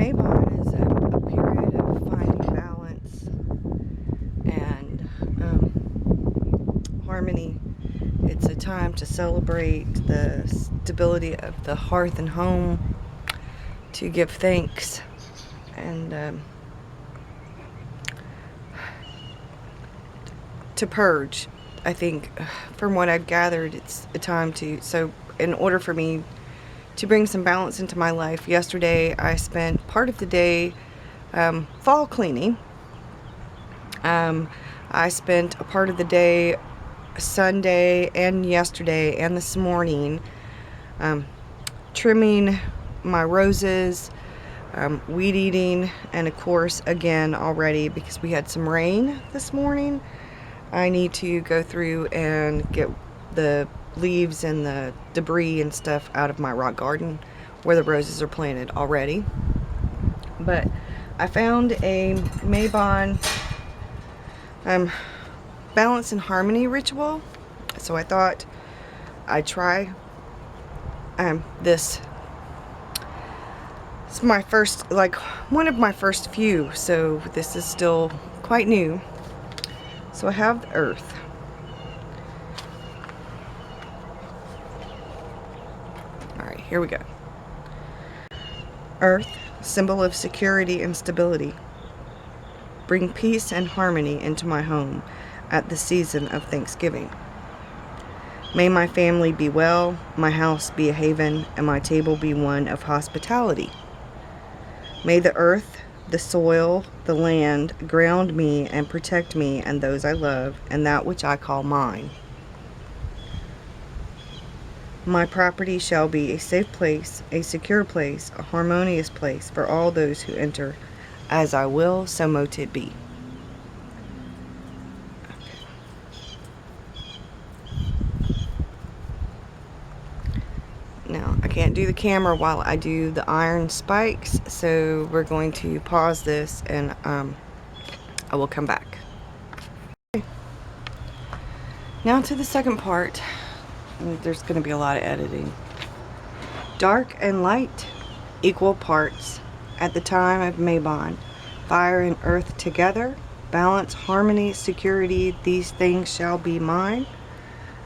Mabon is a period of finding balance and harmony. It's a time to celebrate the stability of the hearth and home, to give thanks, and to purge. I think, from what I've gathered, it's a time to, so in order for me to bring some balance into my life, yesterday I spent part of the day fall cleaning. I spent a part of the day Sunday and yesterday and this morning trimming my roses, weed eating, and of course, again, already, because we had some rain this morning, I need to go through and get the leaves and the debris and stuff out of my rock garden where the roses are planted already. But I found a Mabon balance and harmony ritual, so I thought I'd try this. It's my first, like, one of my first few, so this is still quite new. So I have the earth. Alright, here we go. Earth, symbol of security and stability. Bring peace and harmony into my home at the season of Thanksgiving. May my family be well, my house be a haven, and my table be one of hospitality. May the earth, the soil, the land ground me and protect me and those I love and that which I call mine. My property shall be a safe place, a secure place, a harmonious place for all those who enter. As I will, so mote it be. Now, I can't do the camera while I do the iron spikes, so we're going to pause this and I will come back. Okay. Now to the second part. There's going to be a lot of editing. Dark and light, equal parts. At the time of Mabon, fire and earth together, balance, harmony, security, these things shall be mine.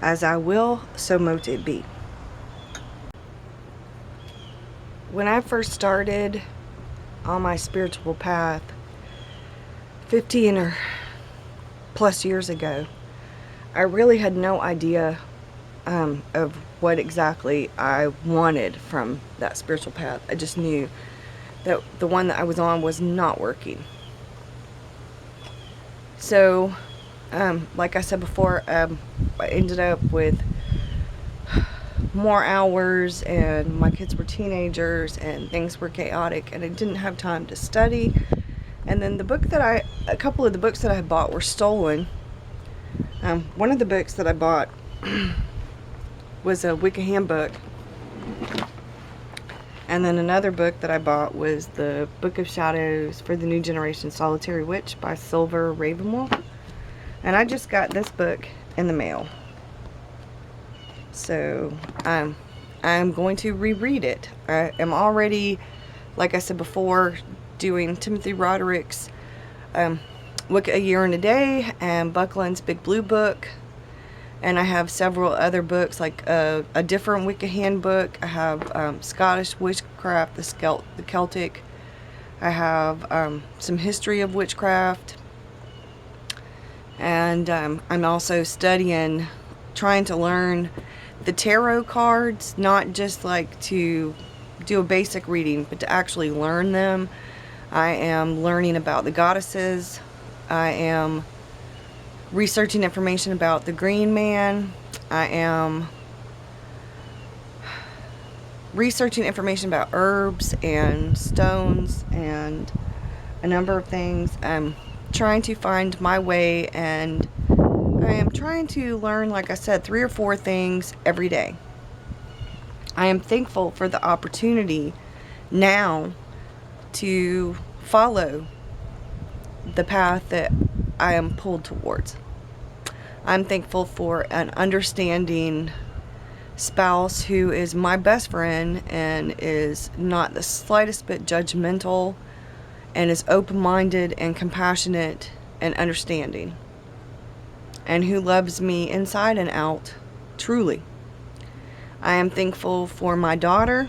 As I will, so mote it be. When I first started on my spiritual path 15 or plus years ago, I really had no idea of what exactly I wanted from that spiritual path. I just knew that the one that I was on was not working. So, like I said before, I ended up with more hours, and my kids were teenagers, and things were chaotic, and I didn't have time to study. And then a couple of the books that I had bought were stolen. One of the books that I bought was a Wicca handbook. And then another book that I bought was the Book of Shadows for the New Generation Solitary Witch by Silver Ravenwolf. And I just got this book in the mail. So I'm going to reread it. I am already, like I said before, doing Timothy Roderick's Wicca A Year and a Day and Buckland's Big Blue Book. And I have several other books, like a different Wicca handbook. I have Scottish witchcraft, the Celtic. I have some history of witchcraft. And I'm also trying to learn the tarot cards, not just like to do a basic reading, but to actually learn them. I am learning about the goddesses. I am researching information about the Green Man. I am researching information about herbs and stones and a number of things. I'm trying to find my way, and I am trying to learn, like I said, 3 or 4 things every day. I am thankful for the opportunity now to follow the path that I am pulled towards. I'm thankful for an understanding spouse who is my best friend and is not the slightest bit judgmental and is open-minded and compassionate and understanding, and who loves me inside and out, truly. I am thankful for my daughter,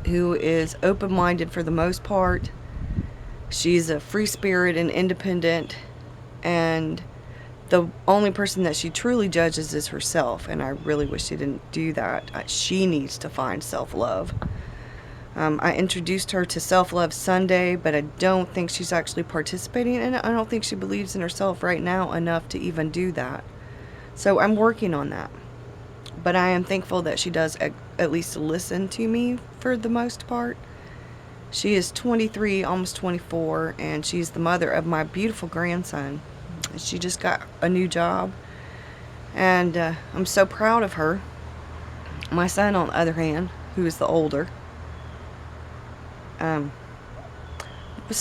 who is open-minded for the most part. She's a free spirit and independent, and the only person that she truly judges is herself, and I really wish she didn't do that. She needs to find self-love. I introduced her to Self-Love Sunday, but I don't think she's actually participating in it. I don't think she believes in herself right now enough to even do that. So I'm working on that. But I am thankful that she does at least listen to me for the most part. She is 23, almost 24, and she's the mother of my beautiful grandson. She just got a new job, and I'm so proud of her. My son, on the other hand, who is the older,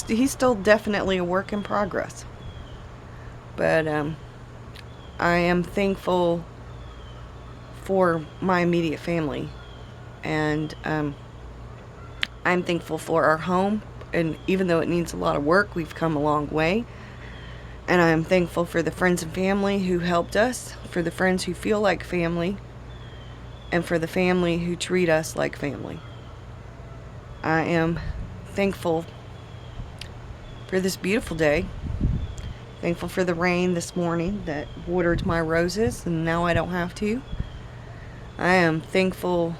he's still definitely a work in progress. But I am thankful for my immediate family, and I'm thankful for our home, and even though it needs a lot of work, we've come a long way. And I'm thankful for the friends and family who helped us, for the friends who feel like family, and for the family who treat us like family. I am thankful for this beautiful day. Thankful for the rain this morning that watered my roses, and now I don't have to. I am thankful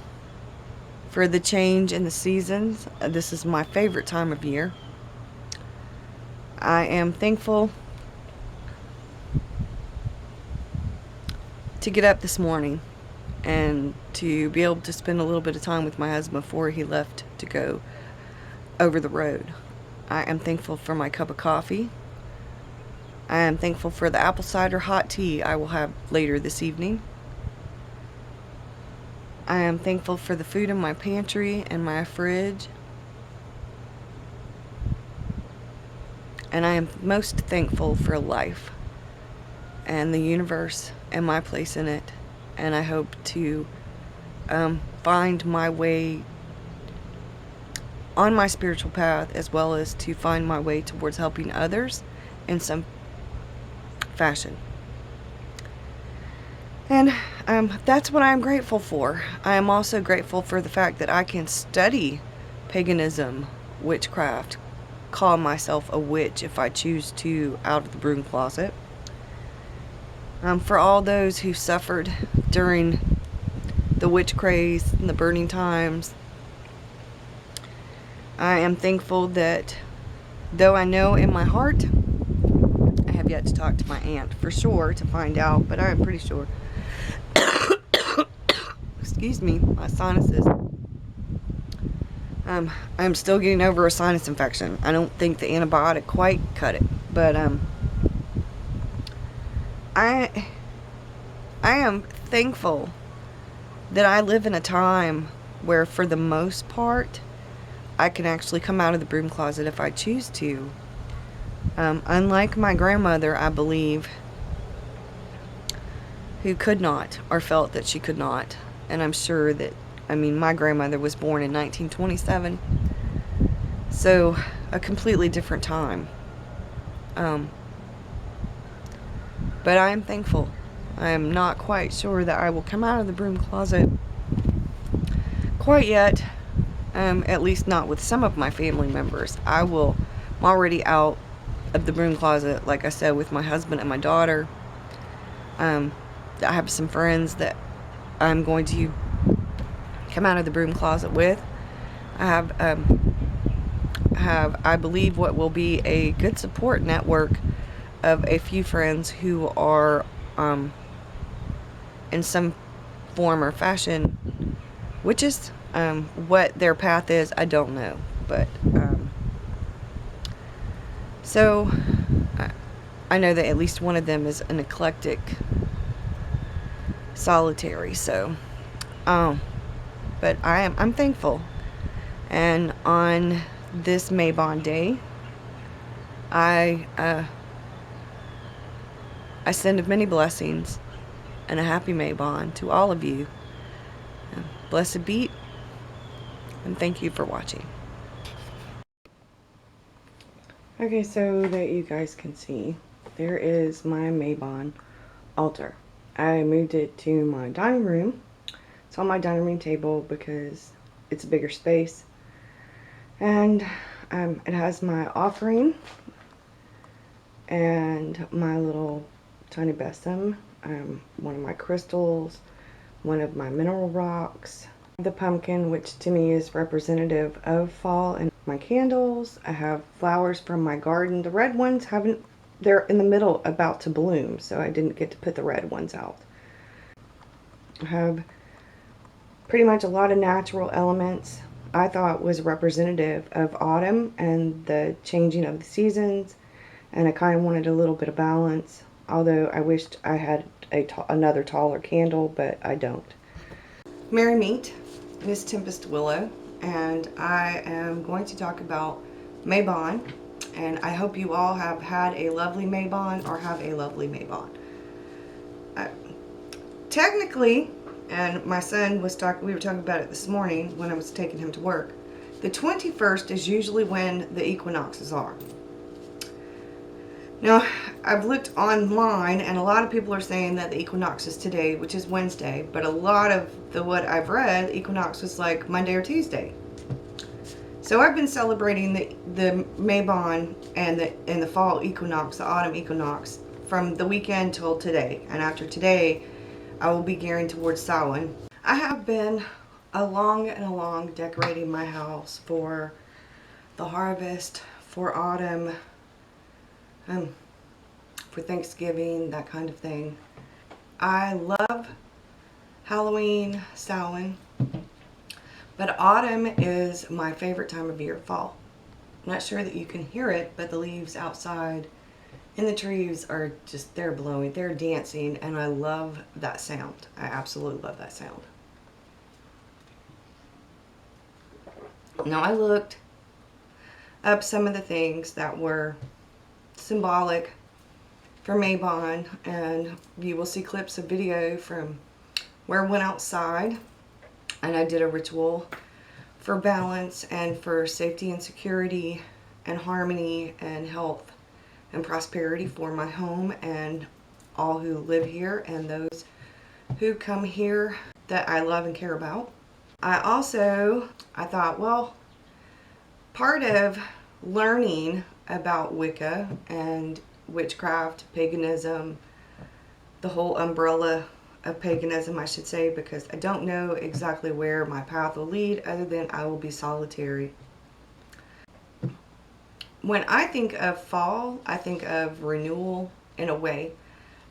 for the change in the seasons. This is my favorite time of year. I am thankful to get up this morning and to be able to spend a little bit of time with my husband before he left to go over the road. I am thankful for my cup of coffee. I am thankful for the apple cider hot tea I will have later this evening. I am thankful for the food in my pantry and my fridge. And I am most thankful for life and the universe and my place in it. And I hope to find my way on my spiritual path, as well as to find my way towards helping others in some fashion. And that's what I'm grateful for. I am also grateful for the fact that I can study paganism, witchcraft, call myself a witch if I choose to, out of the broom closet. For all those who suffered during the witch craze and the burning times, I am thankful that, though I know in my heart, I have yet to talk to my aunt for sure to find out, but I am pretty sure. Excuse me, my sinuses. I'm still getting over a sinus infection. I don't think the antibiotic quite cut it, but I am thankful that I live in a time where, for the most part, I can actually come out of the broom closet if I choose to. Unlike my grandmother, I believe, who could not, or felt that she could not. And I'm sure that, my grandmother was born in 1927. So, a completely different time. But I am thankful. I am not quite sure that I will come out of the broom closet quite yet. At least not with some of my family members. I'm already out of the broom closet, like I said, with my husband and my daughter. I have some friends that I'm going to come out of the broom closet with. I have, I believe, what will be a good support network of a few friends who are in some form or fashion witches. What their path is, I don't know, but so I know that at least one of them is an eclectic solitary. So but I'm thankful. And on this Mabon day, I send many blessings and a happy Mabon to all of you Blessed beat, and thank you for watching. Okay, so that you guys can see, there is my Mabon altar. I moved it to my dining room. It's on my dining room table because it's a bigger space. And it has my offering and my little tiny besom, one of my crystals, one of my mineral rocks, the pumpkin, which to me is representative of fall, and my candles. I have flowers from my garden. The red ones haven't, they're in the middle about to bloom, so I didn't get to put the red ones out. I have pretty much a lot of natural elements I thought was representative of autumn and the changing of the seasons, and I kind of wanted a little bit of balance, although I wished I had another taller candle, but I don't. Merry Meet, Miss Tempest Willow, and I am going to talk about Mabon, and I hope you all have had a lovely Mabon or have a lovely Mabon. Technically, and my son was we were talking about it this morning when I was taking him to work, the 21st is usually when the equinoxes are. Now, I've looked online, and a lot of people are saying that the equinox is today, which is Wednesday, but a lot of what I've read, the equinox was like Monday or Tuesday. So I've been celebrating the Mabon and the fall equinox, the autumn equinox, from the weekend till today. And after today, I will be gearing towards Samhain. I have been along and along decorating my house for the harvest, for autumn, for Thanksgiving, that kind of thing. I love Halloween, Samhain, but autumn is my favorite time of year, fall. I'm not sure that you can hear it, but the leaves outside in the trees are just, they're blowing, they're dancing, and I love that sound. I absolutely love that sound. Now, I looked up some of the things that were symbolic for Mabon, and you will see clips of video from where I went outside and I did a ritual for balance and for safety and security and harmony and health and prosperity for my home and all who live here and those who come here that I love and care about. I thought, well, part of learning about Wicca and witchcraft, paganism, the whole umbrella of paganism, I should say, because I don't know exactly where my path will lead other than I will be solitary. When I think of fall, I think of renewal in a way,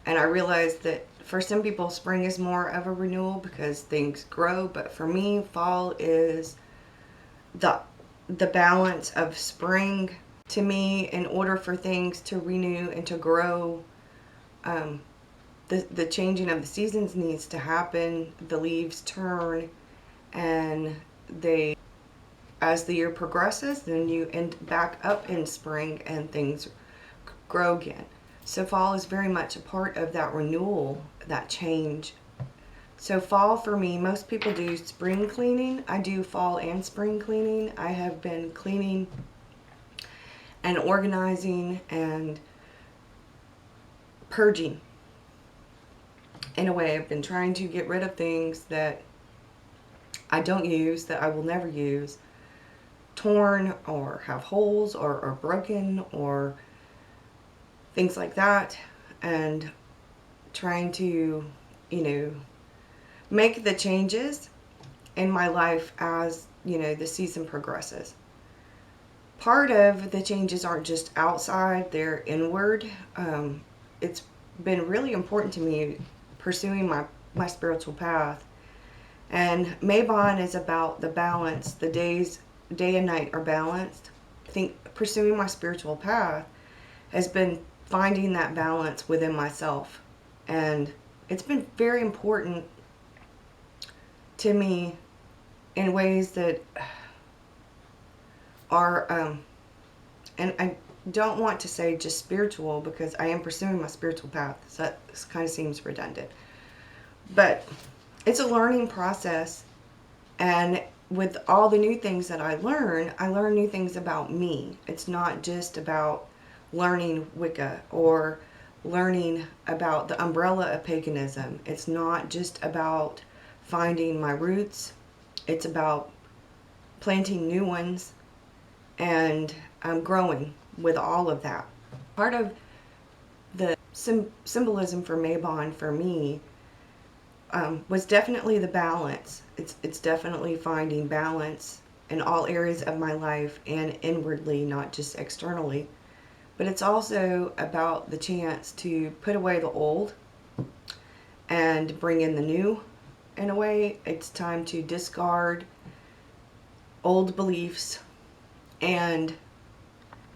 and I realize that for some people spring is more of a renewal because things grow, but for me fall is the balance of spring. To me, in order for things to renew and to grow, the changing of the seasons needs to happen. The leaves turn, and as the year progresses, then you end back up in spring and things grow again. So fall is very much a part of that renewal, that change. So fall for me, most people do spring cleaning. I do fall and spring cleaning. I have been cleaning and organizing and purging. In a way, I've been trying to get rid of things that I don't use, that I will never use, torn or have holes or broken or things like that, and trying to, make the changes in my life as, the season progresses. Part of the changes aren't just outside, they're inward. It's been really important to me pursuing my spiritual path. And Mabon is about the balance. The day and night are balanced. I think pursuing my spiritual path has been finding that balance within myself. And it's been very important to me in ways that are, and I don't want to say just spiritual because I am pursuing my spiritual path, so that kind of seems redundant. But it's a learning process And with all the new things that I learn new things about me. It's not just about learning Wicca or learning about the umbrella of paganism. It's not just about finding my roots. It's about planting new ones and growing with all of that. Part of the symbolism for Mabon for me was definitely the balance. It's definitely finding balance in all areas of my life and inwardly, not just externally. But it's also about the chance to put away the old and bring in the new. In a way, it's time to discard old beliefs and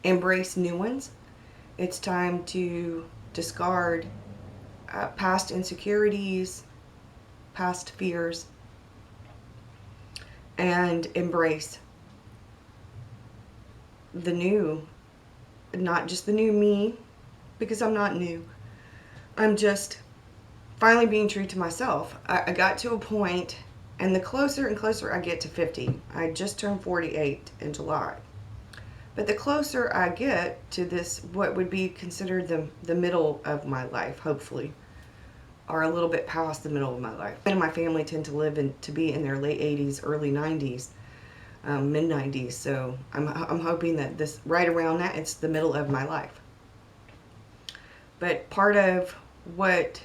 embrace new ones. It's time to discard past insecurities, past fears, and embrace the new. Not just the new me, because I'm not new. I'm just finally being true to myself. I got to a point, and the closer and closer I get to 50, I just turned 48 in July. But the closer I get to this, what would be considered the middle of my life, hopefully, or a little bit past the middle of my life. And my family tend to live to be in their late 80s, early 90s, mid 90s. So I'm hoping that this, right around that, it's the middle of my life. But part of what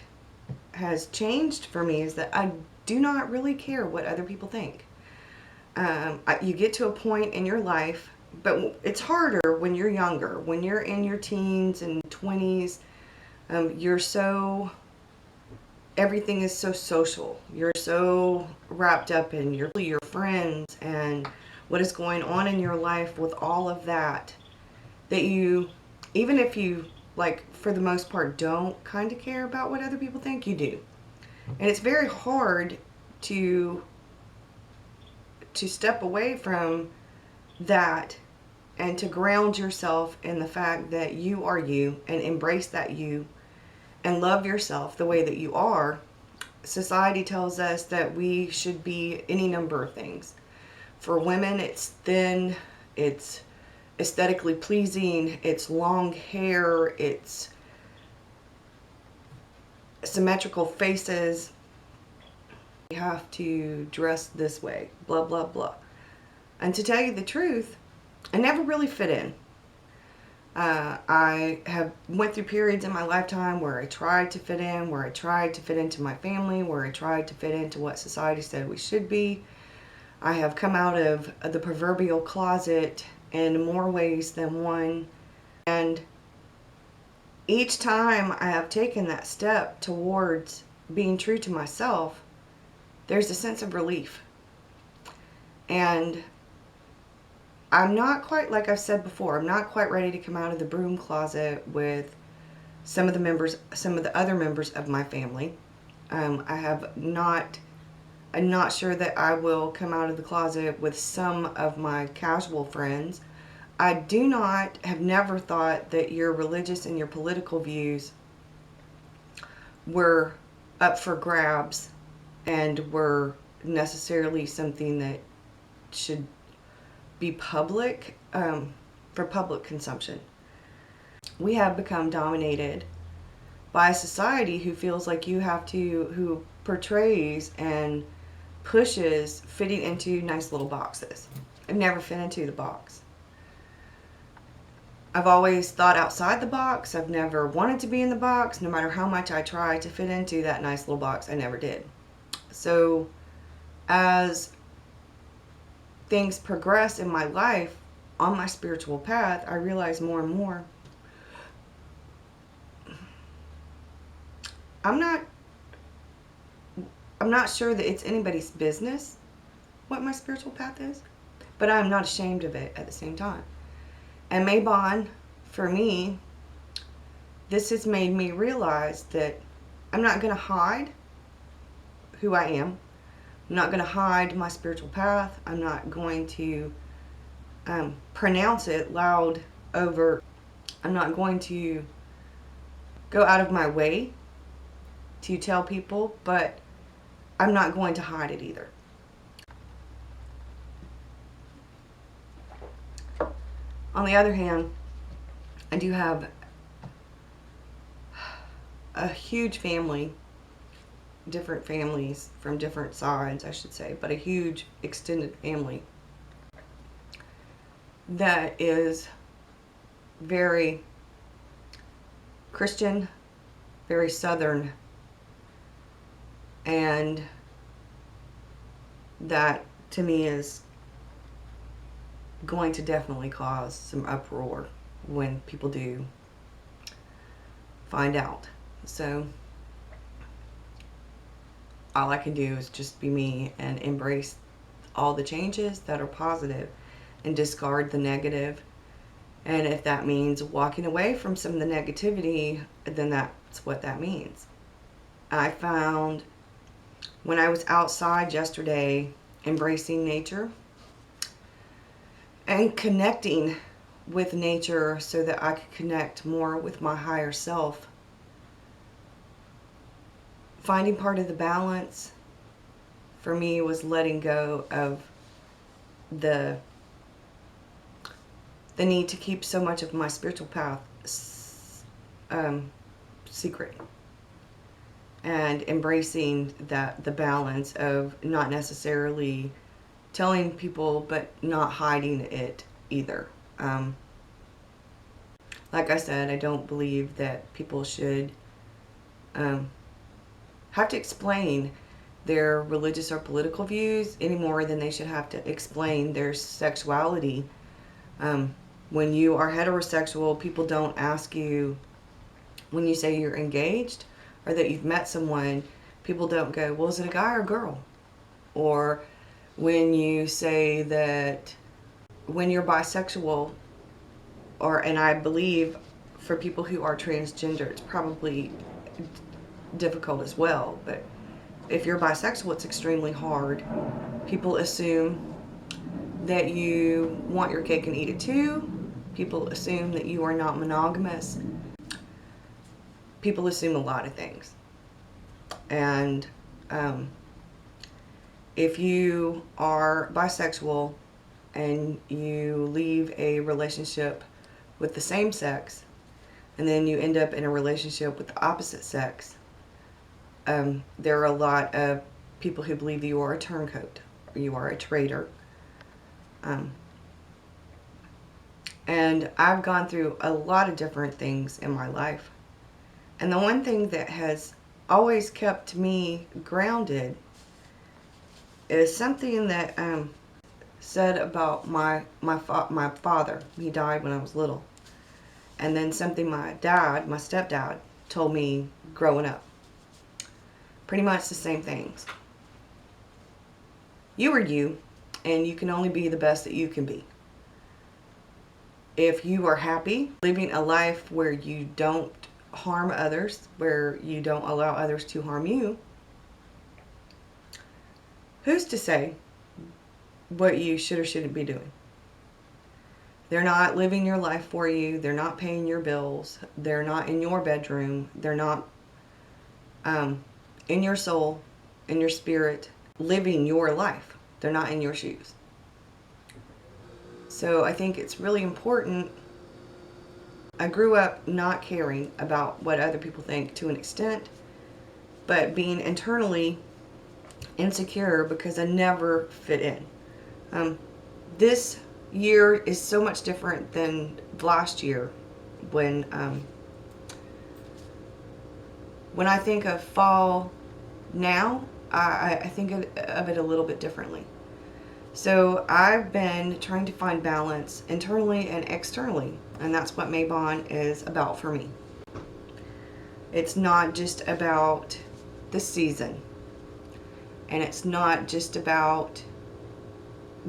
has changed for me is that I do not really care what other people think. You get to a point in your life, but it's harder when you're younger. When you're in your teens and 20s, everything is so social. You're so wrapped up in your friends and what is going on in your life with all of that, that you, even if you, like, for the most part, don't kind of care about what other people think, you do. And it's very hard to step away from that and to ground yourself in the fact that you are you and embrace that you and love yourself the way that you are. Society tells us that we should be any number of things. For women, it's thin, it's aesthetically pleasing, it's long hair, it's symmetrical faces. You have to dress this way, blah, blah, blah. And to tell you the truth, I never really fit in. I have went through periods in my lifetime where I tried to fit in, where I tried to fit into my family, where I tried to fit into what society said we should be. I have come out of the proverbial closet in more ways than one. And each time I have taken that step towards being true to myself, there's a sense of relief. And I'm not quite, like I've said before, I'm not quite ready to come out of the broom closet with some of the other members of my family. I'm not sure that I will come out of the closet with some of my casual friends. I have never thought that your religious and your political views were up for grabs and were necessarily something that should be public, for public consumption. We have become dominated by a society who feels like who portrays and pushes fitting into nice little boxes. I've never fit into the box. I've always thought outside the box. I've never wanted to be in the box. No matter how much I tried to fit into that nice little box, I never did. So as things progress in my life on my spiritual path, I realize more and more I'm not sure that it's anybody's business what my spiritual path is, but I'm not ashamed of it at the same time. And Mabon, for me, this has made me realize that I'm not going to hide who I am. I'm not going to hide my spiritual path. I'm not going to pronounce it loud over. I'm not going to go out of my way to tell people, but I'm not going to hide it either. On the other hand, I do have a huge family, different families from different sides, I should say, but a huge extended family that is very Christian, very Southern, and that to me is going to definitely cause some uproar when people do find out. So all I can do is just be me and embrace all the changes that are positive and discard the negative. And if that means walking away from some of the negativity, then that's what that means. I found when I was outside yesterday embracing nature and connecting with nature so that I could connect more with my higher self, finding part of the balance for me was letting go of the need to keep so much of my spiritual path secret, and embracing the balance of not necessarily telling people but not hiding it either. Like I said, I don't believe that people should have to explain their religious or political views any more than they should have to explain their sexuality. When you are heterosexual, people don't ask you, when you say you're engaged or that you've met someone, people don't go, well, is it a guy or a girl? Or when you say that when you're bisexual, and I believe for people who are transgender, it's probably difficult as well, but if you're bisexual, it's extremely hard. People assume that you want your cake and eat it too. People assume that you are not monogamous. People assume a lot of things. And if you are bisexual and you leave a relationship with the same sex and then you end up in a relationship with the opposite sex, there are a lot of people who believe that you are a turncoat or you are a traitor. And I've gone through a lot of different things in my life. And the one thing that has always kept me grounded is something that said about my father. He died when I was little. And then something my stepdad, told me growing up. Pretty much the same things. You are you, and you can only be the best that you can be. If you are happy living a life where you don't harm others, where you don't allow others to harm you, who's to say what you should or shouldn't be doing? They're not living your life for you. They're not paying your bills. They're not in your bedroom. They're not in your soul, in your spirit, living your life. They're not in your shoes. So I think it's really important. I grew up not caring about what other people think to an extent, but being internally insecure because I never fit in. This year is so much different than last year when I think of fall now, I think of it a little bit differently. So I've been trying to find balance internally and externally, and that's what Mabon is about for me. It's not just about the season, and it's not just about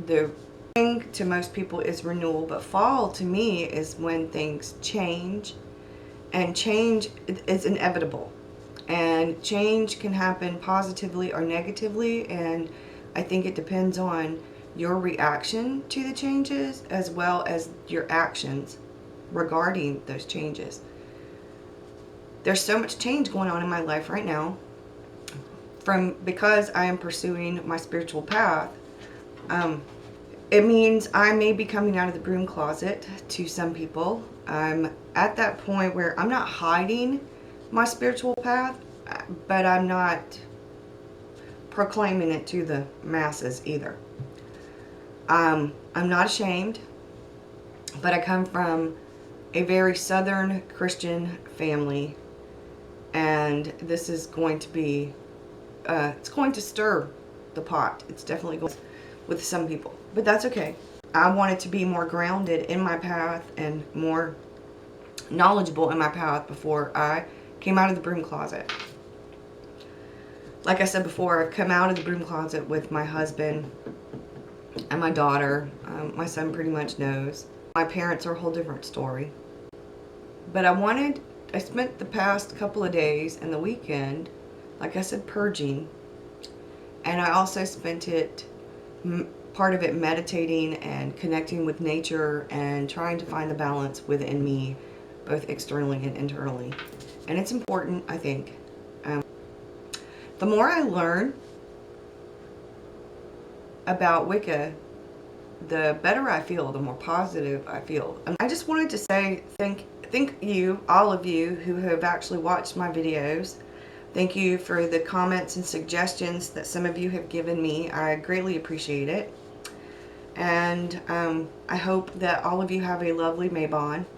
the thing to most people is renewal, but fall to me is when things change, and change is inevitable. And change can happen positively or negatively, and I think it depends on your reaction to the changes as well as your actions regarding those changes. There's so much change going on in my life right now because I am pursuing my spiritual path. It means I may be coming out of the broom closet to some people. I'm at that point where I'm not hiding my spiritual path, but I'm not proclaiming it to the masses either. I'm not ashamed, but I come from a very Southern Christian family, and this is going to be, it's going to stir the pot. It's definitely going to with some people, but that's okay. I wanted to be more grounded in my path and more knowledgeable in my path before I came out of the broom closet. Like I said before, I've come out of the broom closet with my husband and my daughter. My son pretty much knows. My parents are a whole different story. But I spent the past couple of days and the weekend, like I said, purging. And I also spent part of it meditating and connecting with nature and trying to find the balance within me, both externally and internally. And it's important, I think. The more I learn about Wicca, the better I feel, the more positive I feel. And I just wanted to say thank you, all of you who have actually watched my videos. Thank you for the comments and suggestions that some of you have given me. I greatly appreciate it. And I hope that all of you have a lovely Mabon.